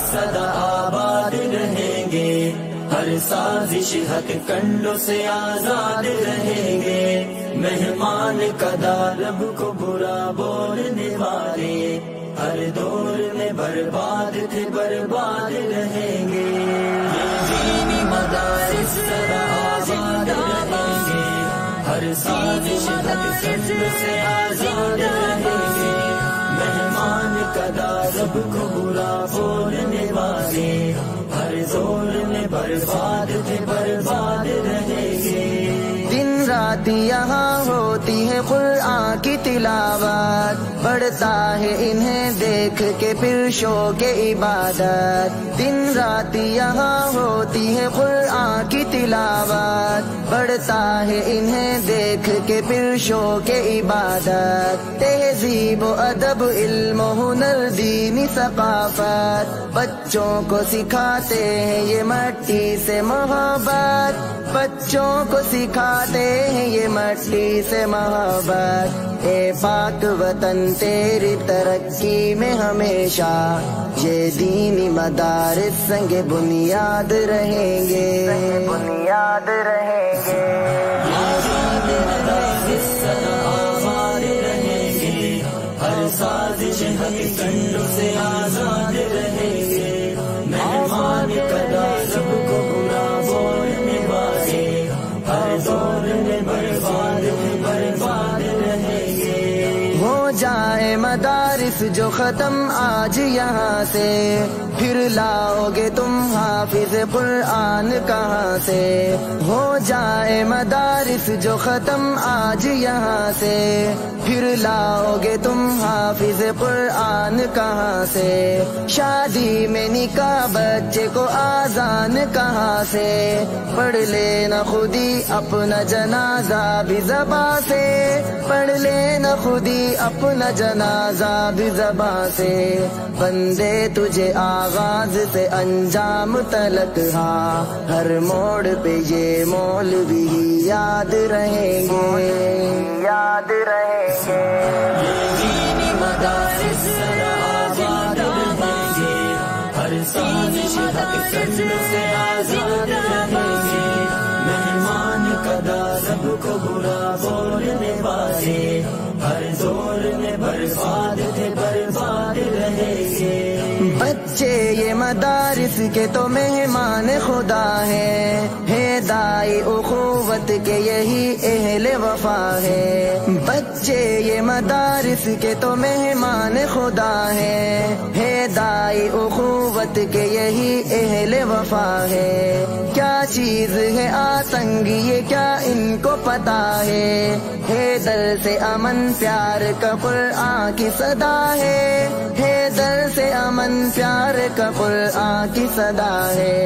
सदा आबाद रहेंगे, हर साजिश हथ कंडों से आजाद रहेंगे। मेहमान कदा रब को बुरा बोलने वाले, हर दौर में बर्बाद थे बर्बाद रहेंगे। ये दीनी मदारिस सदा आबाद रहेंगे, हर साजिश हथ कंडों से आजाद रहेंगे। मेहमान कदा रब को बुरा बोलने वाले, हर दौर में बर्बाद थे बर्बाद रहेंगे। दिन रात यहाँ होती है कुरान की तिलावत, बढ़ता है इन्हें देख के फिर शौक़ इबादत। दिन रात यहाँ होती है कुरान की तिलावत, बढ़ता है इन्हें देख के फिर शौक़ इबादत। तहज़ीब व अदब इल्म हुनर दीनी सक़ाफ़त, बच्चों को सिखाते हैं ये मट्टी से मोहब्बत, बच्चों को सिखाते हैं ये मट्टी से मोहब्बत। ए पाक वतन तेरी तरक्की में हमेशा ये दीनी मदारिस संगे बुनियाद रहेंगे, बुनियाद रहेंगे। हर साजिश हथ कंडों से आजाद रहेंगे। मेहमान कदा रब को बुरा बोलने वाले, हर दौर में बर्बाद बर्बाद रहेंगे। हो जाए मदारिस जो खत्म आज यहाँ से, फिर लाओगे तुम हाफिज कुरान कहाँ से। हो जाए मदारिस जो खत्म आज यहाँ से, फिर लाओगे तुम हाफिज कुरान कहाँ से। शादी में निकाह बच्चे को आजान कहाँ से, पढ़ लेना खुदी अपना जनाजा भी ज़बां से, पढ़ लेना खुदी अपना जनाजा भी ज़बां से। बंदे तुझे आगाज से अंजाम तलक, हाँ हर मोड़ पे ये मौलवी ही याद रहेंगे, याद रहेंगे। ये दीनी मदारिस सदा आबाद रहेंगे, हर साजिश हथ कंडों से आजाद रहेंगे। मेहमान कदा रब को बुरा बोलने वाले, हर दौर में बर्बाद थे बर्बाद रहेंगे। बच्चे ये मदारिस के तो मेहमान खुदा है दाई उखुवत के यही अहले वफा है। बच्चे ये मदारिस के तो मेहमान खुदा है दाई उखुवत के यही अहले वफा है। क्या चीज है आतंक ये क्या इनको पता है दर से अमन प्यार का कुरान की सदा है दर से अमन प्यार का कुरान की सदा है।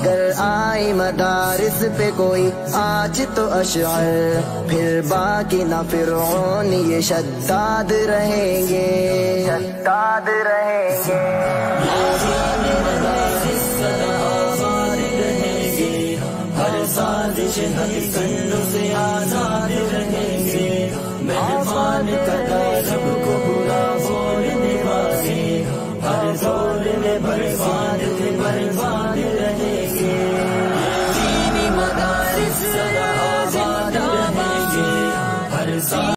गर आई मदारिस पे कोई आज तो अशअर, फिर बाकी ना फिरौन ये शद्दाद रहेंगे, शद्दाद रहेंगे। हर साजिश हर कंडों से आजाद रहेंगे। मेहमान कदा रब